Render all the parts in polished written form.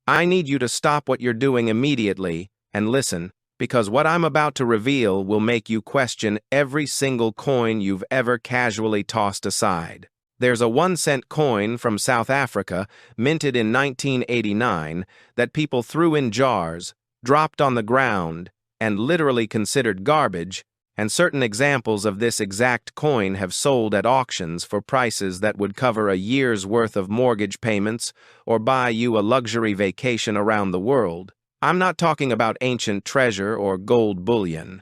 I need you to stop what you're doing immediately and listen, because what I'm about to reveal will make you question every single coin you've ever casually tossed aside. There's a 1-cent coin from South Africa, minted in 1989, that people threw in jars, dropped on the ground, and literally considered garbage, and certain examples of this exact coin have sold at auctions for prices that would cover a year's worth of mortgage payments or buy you a luxury vacation around the world. I'm not talking about ancient treasure or gold bullion.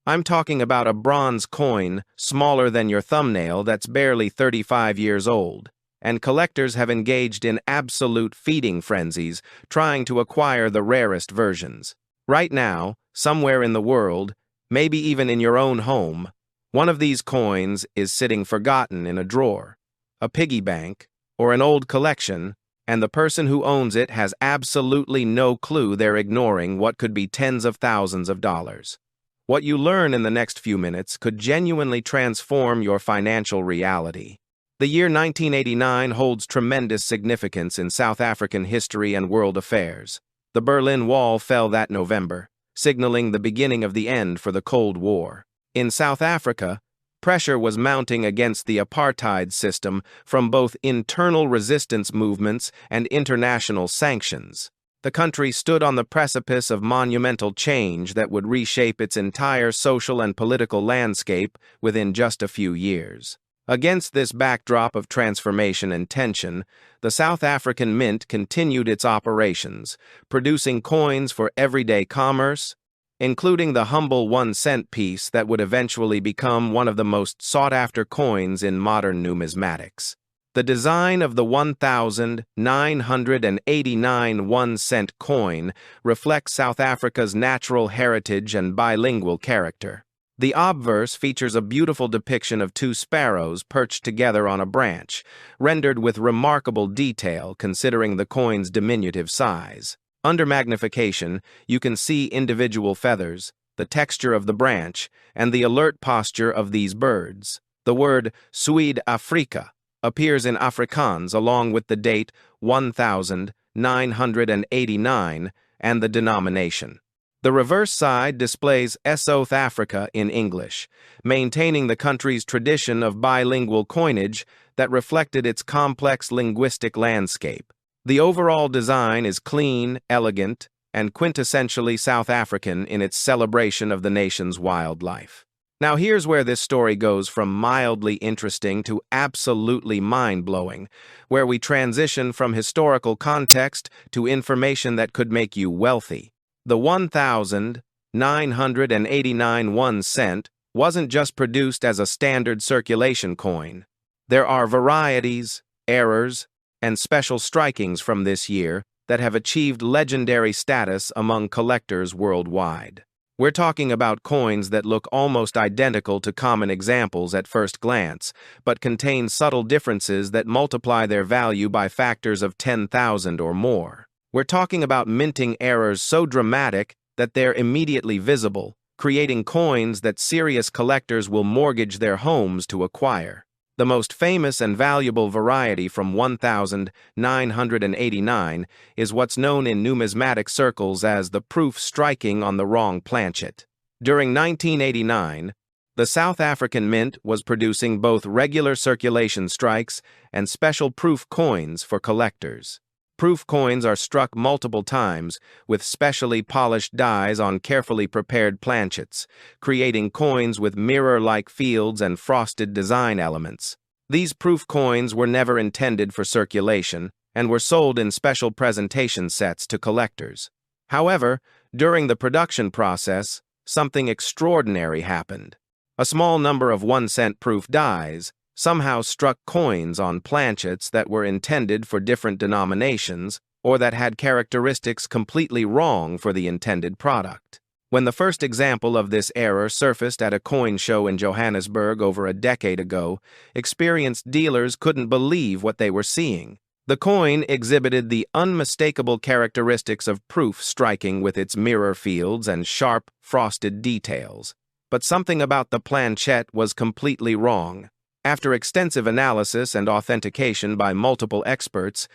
I'm talking about a bronze coin smaller than your thumbnail that's barely 35 years old, and collectors have engaged in absolute feeding frenzies trying to acquire the rarest versions. Right now, somewhere in the world, maybe even in your own home, one of these coins is sitting forgotten in a drawer, a piggy bank, or an old collection, and the person who owns it has absolutely no clue they're ignoring what could be tens of thousands of dollars. What you learn in the next few minutes could genuinely transform your financial reality. The year 1989 holds tremendous significance in South African history and world affairs. The Berlin Wall fell that November, signaling the beginning of the end for the Cold War. In South Africa, pressure was mounting against the apartheid system from both internal resistance movements and international sanctions. The country stood on the precipice of monumental change that would reshape its entire social and political landscape within just a few years. Against this backdrop of transformation and tension, the South African Mint continued its operations, producing coins for everyday commerce, including the humble 1-cent piece that would eventually become one of the most sought-after coins in modern numismatics. The design of the 1,989 1-cent coin reflects South Africa's natural heritage and bilingual character. The obverse features a beautiful depiction of two sparrows perched together on a branch, rendered with remarkable detail considering the coin's diminutive size. Under magnification, you can see individual feathers, the texture of the branch, and the alert posture of these birds. The word Suid-Afrika appears in Afrikaans along with the date 1989 and the denomination. The reverse side displays South Africa in English, maintaining the country's tradition of bilingual coinage that reflected its complex linguistic landscape. The overall design is clean, elegant, and quintessentially South African in its celebration of the nation's wildlife. Now here's where this story goes from mildly interesting to absolutely mind-blowing, where we transition from historical context to information that could make you wealthy. The 1,989 1-cent wasn't just produced as a standard circulation coin. There are varieties, errors, and special strikings from this year that have achieved legendary status among collectors worldwide. We're talking about coins that look almost identical to common examples at first glance, but contain subtle differences that multiply their value by factors of 10,000 or more. We're talking about minting errors so dramatic that they're immediately visible, creating coins that serious collectors will mortgage their homes to acquire. The most famous and valuable variety from 1989 is what's known in numismatic circles as the proof striking on the wrong planchet. During 1989, the South African Mint was producing both regular circulation strikes and special proof coins for collectors. Proof coins are struck multiple times with specially polished dies on carefully prepared planchets, creating coins with mirror-like fields and frosted design elements. These proof coins were never intended for circulation and were sold in special presentation sets to collectors. However, during the production process, something extraordinary happened. A small number of 1-cent proof dies somehow struck coins on planchets that were intended for different denominations or that had characteristics completely wrong for the intended product. When the first example of this error surfaced at a coin show in Johannesburg over a decade ago, experienced dealers couldn't believe what they were seeing. The coin exhibited the unmistakable characteristics of proof striking with its mirror fields and sharp, frosted details. But something about the planchette was completely wrong. After extensive analysis and authentication by multiple experts,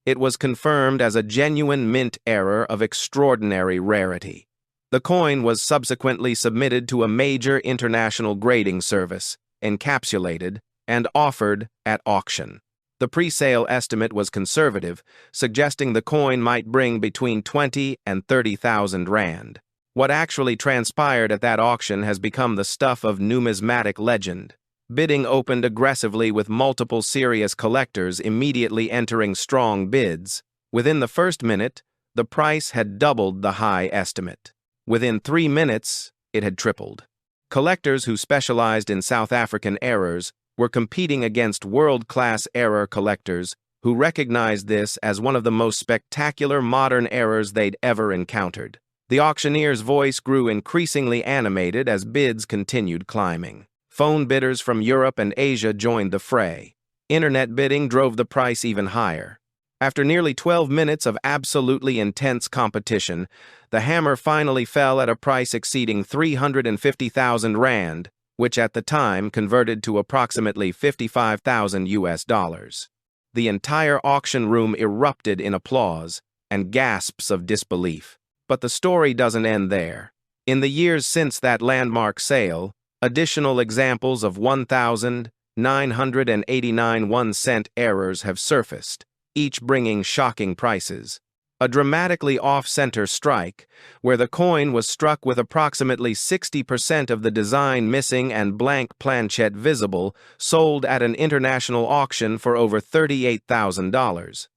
It was confirmed as a genuine mint error of extraordinary rarity. The coin was subsequently submitted to a major international grading service, encapsulated, and offered at auction. The pre-sale estimate was conservative, suggesting the coin might bring between 20 and 30,000 rand. What actually transpired at that auction has become the stuff of numismatic legend. Bidding opened aggressively with multiple serious collectors immediately entering strong bids. Within the first minute, the price had doubled the high estimate. Within 3 minutes, it had tripled. Collectors who specialized in South African errors were competing against world-class error collectors who recognized this as one of the most spectacular modern errors they'd ever encountered. The auctioneer's voice grew increasingly animated as bids continued climbing. Phone bidders from Europe and Asia joined the fray. Internet bidding drove the price even higher. After nearly 12 minutes of absolutely intense competition, the hammer finally fell at a price exceeding 350,000 rand, which at the time converted to approximately 55,000 US dollars. The entire auction room erupted in applause and gasps of disbelief. But the story doesn't end there. In the years since that landmark sale, additional examples of 1,989 1-cent errors have surfaced, each bringing shocking prices. A dramatically off-center strike, where the coin was struck with approximately 60% of the design missing and blank planchette visible, sold at an international auction for over $38,000.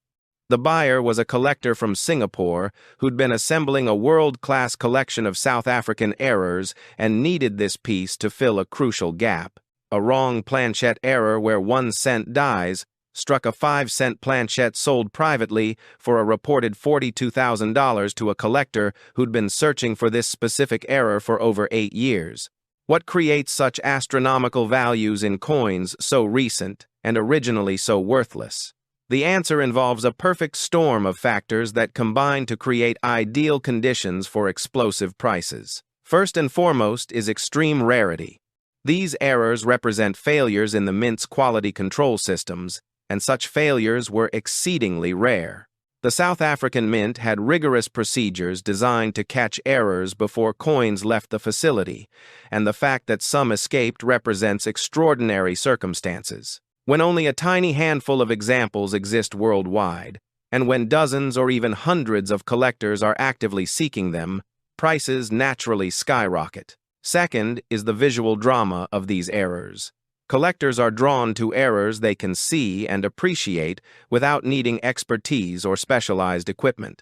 The buyer was a collector from Singapore who'd been assembling a world-class collection of South African errors and needed this piece to fill a crucial gap. A wrong planchette error where 1 cent dies struck a 5-cent planchette sold privately for a reported $42,000 to a collector who'd been searching for this specific error for over 8 years. What creates such astronomical values in coins so recent and originally so worthless? The answer involves a perfect storm of factors that combine to create ideal conditions for explosive prices. First and foremost is extreme rarity. These errors represent failures in the mint's quality control systems, and such failures were exceedingly rare. The South African Mint had rigorous procedures designed to catch errors before coins left the facility, and the fact that some escaped represents extraordinary circumstances. When only a tiny handful of examples exist worldwide, and when dozens or even hundreds of collectors are actively seeking them, prices naturally skyrocket. Second is the visual drama of these errors. Collectors are drawn to errors they can see and appreciate without needing expertise or specialized equipment.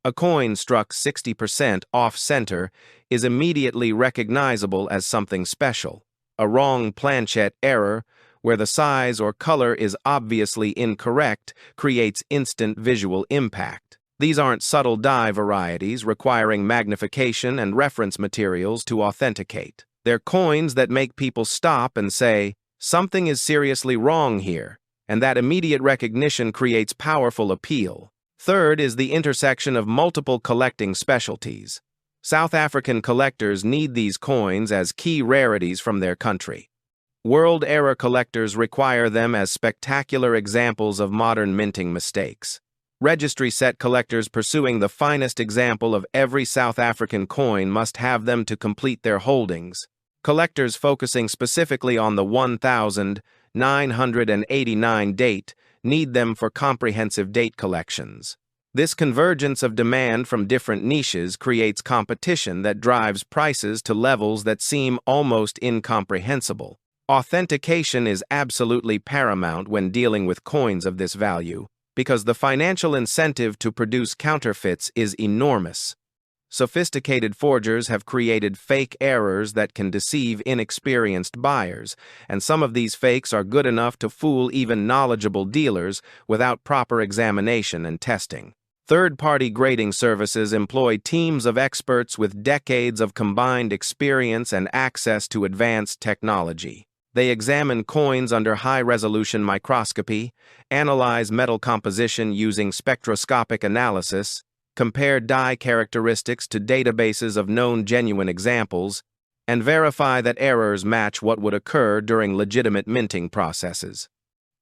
A coin struck 60% off-center is immediately recognizable as something special. A wrong planchette error, where the size or color is obviously incorrect, creates instant visual impact. These aren't subtle die varieties requiring magnification and reference materials to authenticate. They're coins that make people stop and say, "Something is seriously wrong here," and that immediate recognition creates powerful appeal. Third is the intersection of multiple collecting specialties. South African collectors need these coins as key rarities from their country. World error collectors require them as spectacular examples of modern minting mistakes. Registry set collectors pursuing the finest example of every South African coin must have them to complete their holdings. Collectors focusing specifically on the 1,989 date need them for comprehensive date collections. This convergence of demand from different niches creates competition that drives prices to levels that seem almost incomprehensible. Authentication is absolutely paramount when dealing with coins of this value, because the financial incentive to produce counterfeits is enormous. Sophisticated forgers have created fake errors that can deceive inexperienced buyers, and some of these fakes are good enough to fool even knowledgeable dealers without proper examination and testing. Third-party grading services employ teams of experts with decades of combined experience and access to advanced technology. They examine coins under high-resolution microscopy, analyze metal composition using spectroscopic analysis, compare die characteristics to databases of known genuine examples, and verify that errors match what would occur during legitimate minting processes.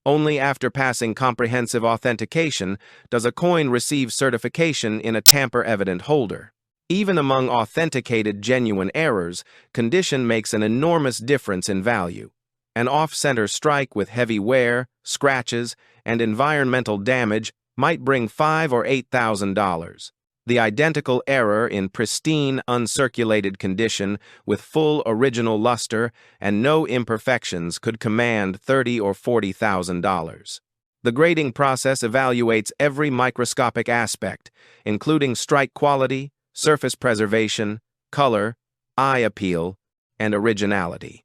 Only after passing comprehensive authentication does a coin receive certification in a tamper-evident holder. Even among authenticated genuine errors, condition makes an enormous difference in value. An off-center strike with heavy wear, scratches, and environmental damage might bring $5,000 or $8,000. The identical error in pristine, uncirculated condition with full original luster and no imperfections could command $30,000 or $40,000. The grading process evaluates every microscopic aspect, including strike quality, surface preservation, color, eye appeal, and originality.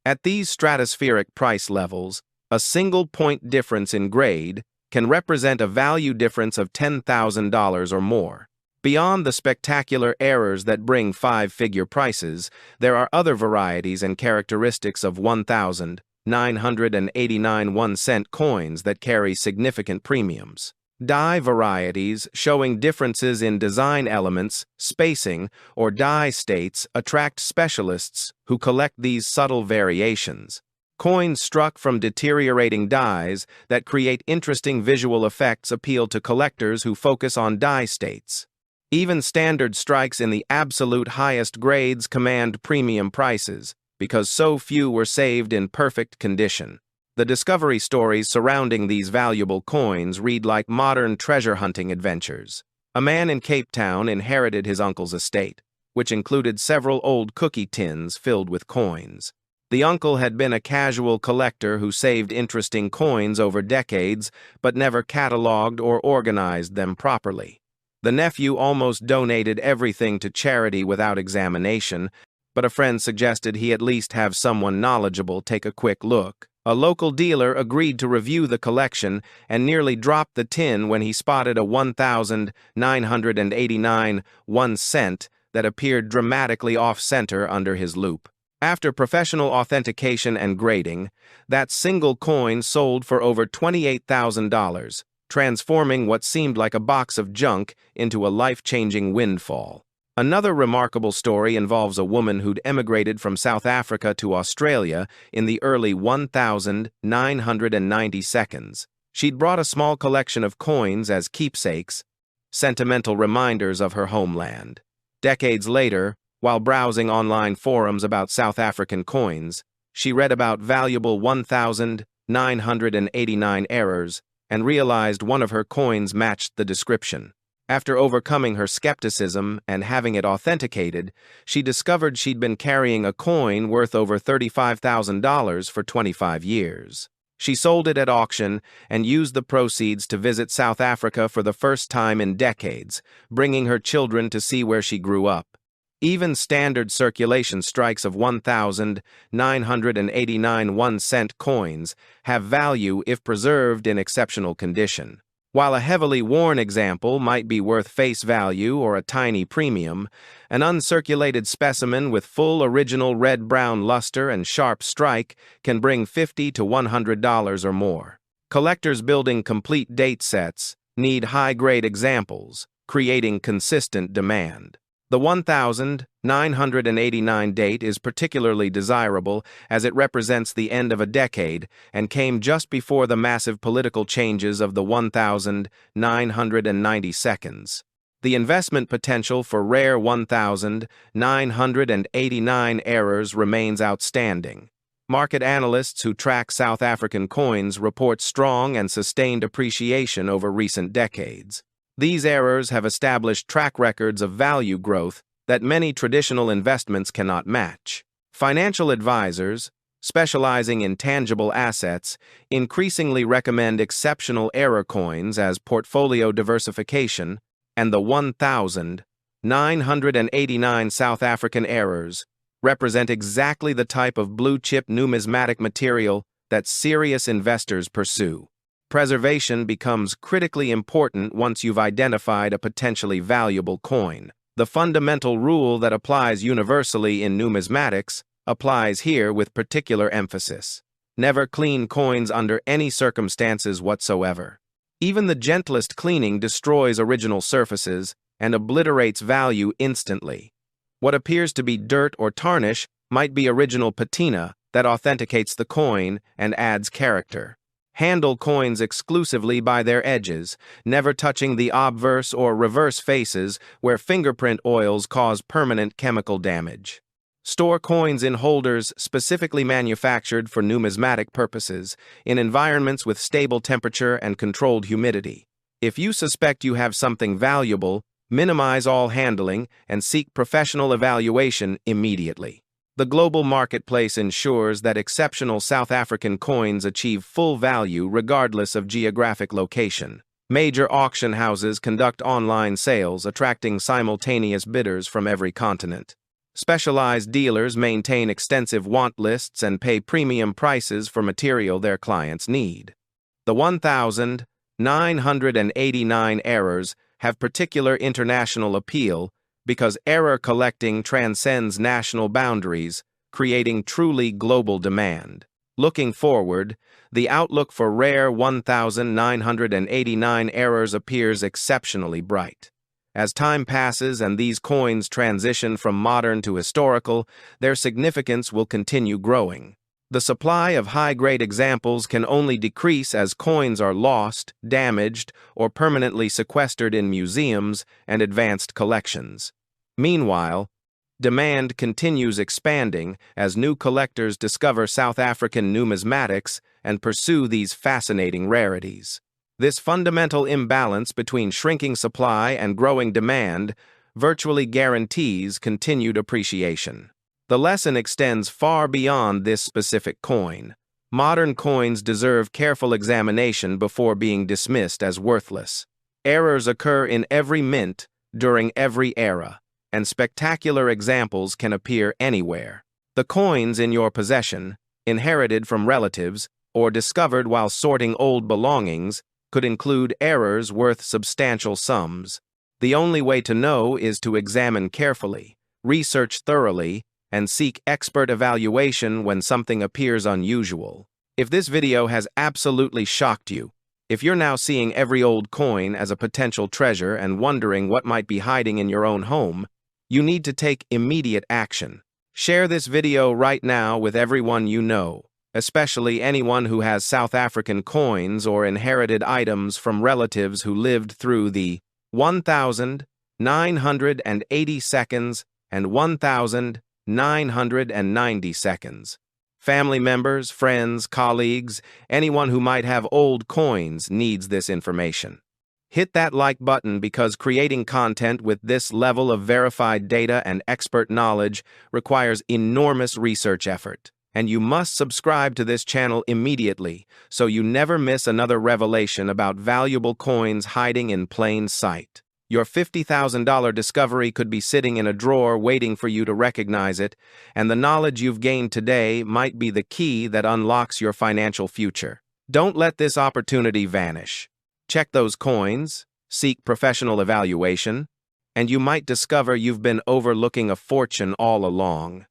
At these stratospheric price levels, a single-point difference in grade can represent a value difference of $10,000 or more. Beyond the spectacular errors that bring five-figure prices, there are other varieties and characteristics of 1,989 1-cent coins that carry significant premiums. Die varieties showing differences in design elements, spacing, or die states attract specialists who collect these subtle variations. Coins struck from deteriorating dies that create interesting visual effects appeal to collectors who focus on die states. Even standard strikes in the absolute highest grades command premium prices, because so few were saved in perfect condition. The discovery stories surrounding these valuable coins read like modern treasure hunting adventures. A man in Cape Town inherited his uncle's estate, which included several old cookie tins filled with coins. The uncle had been a casual collector who saved interesting coins over decades, but never cataloged or organized them properly. The nephew almost donated everything to charity without examination, but a friend suggested he at least have someone knowledgeable take a quick look. A local dealer agreed to review the collection and nearly dropped the tin when he spotted a 1,989 1-cent that appeared dramatically off-center under his loupe. After professional authentication and grading, that single coin sold for over $28,000, transforming what seemed like a box of junk into a life-changing windfall. Another remarkable story involves a woman who'd emigrated from South Africa to Australia in the early 1990s. She'd brought a small collection of coins as keepsakes, sentimental reminders of her homeland. Decades later, while browsing online forums about South African coins, she read about valuable 1,989 errors and realized one of her coins matched the description. After overcoming her skepticism and having it authenticated, she discovered she'd been carrying a coin worth over $35,000 for 25 years. She sold it at auction and used the proceeds to visit South Africa for the first time in decades, bringing her children to see where she grew up. Even standard circulation strikes of 1,989 1-cent coins have value if preserved in exceptional condition. While a heavily worn example might be worth face value or a tiny premium, an uncirculated specimen with full original red-brown luster and sharp strike can bring $50 to $100 or more. Collectors building complete date sets need high-grade examples, creating consistent demand. The 1,989 date is particularly desirable as it represents the end of a decade and came just before the massive political changes of the 1,990s. The investment potential for rare 1,989 errors remains outstanding. Market analysts who track South African coins report strong and sustained appreciation over recent decades. These errors have established track records of value growth that many traditional investments cannot match. Financial advisors, specializing in tangible assets, increasingly recommend exceptional error coins as portfolio diversification, and the 1,989 South African errors represent exactly the type of blue-chip numismatic material that serious investors pursue. Preservation becomes critically important once you've identified a potentially valuable coin. The fundamental rule that applies universally in numismatics applies here with particular emphasis. Never clean coins under any circumstances whatsoever. Even the gentlest cleaning destroys original surfaces and obliterates value instantly. What appears to be dirt or tarnish might be original patina that authenticates the coin and adds character. Handle coins exclusively by their edges, never touching the obverse or reverse faces where fingerprint oils cause permanent chemical damage. Store coins in holders specifically manufactured for numismatic purposes, in environments with stable temperature and controlled humidity. If you suspect you have something valuable, minimize all handling and seek professional evaluation immediately. The global marketplace ensures that exceptional South African coins achieve full value regardless of geographic location. Major auction houses conduct online sales, attracting simultaneous bidders from every continent. Specialized dealers maintain extensive want lists and pay premium prices for material their clients need. The 1,989 errors have particular international appeal because error collecting transcends national boundaries, creating truly global demand. Looking forward, the outlook for rare 1,989 errors appears exceptionally bright. As time passes and these coins transition from modern to historical, their significance will continue growing. The supply of high-grade examples can only decrease as coins are lost, damaged, or permanently sequestered in museums and advanced collections. Meanwhile, demand continues expanding as new collectors discover South African numismatics and pursue these fascinating rarities. This fundamental imbalance between shrinking supply and growing demand virtually guarantees continued appreciation. The lesson extends far beyond this specific coin. Modern coins deserve careful examination before being dismissed as worthless. Errors occur in every mint during every era, and spectacular examples can appear anywhere. The coins in your possession, inherited from relatives, or discovered while sorting old belongings, could include errors worth substantial sums. The only way to know is to examine carefully, research thoroughly, and seek expert evaluation when something appears unusual. If this video has absolutely shocked you, if you're now seeing every old coin as a potential treasure and wondering what might be hiding in your own home, you need to take immediate action. Share this video right now with everyone you know, especially anyone who has South African coins or inherited items from relatives who lived through the 1,980 seconds and 1,990 seconds. Family members, friends, colleagues, anyone who might have old coins needs this information. Hit that like button because creating content with this level of verified data and expert knowledge requires enormous research effort. And you must subscribe to this channel immediately so you never miss another revelation about valuable coins hiding in plain sight. Your $50,000 discovery could be sitting in a drawer waiting for you to recognize it, and the knowledge you've gained today might be the key that unlocks your financial future. Don't let this opportunity vanish. Check those coins, seek professional evaluation, and you might discover you've been overlooking a fortune all along.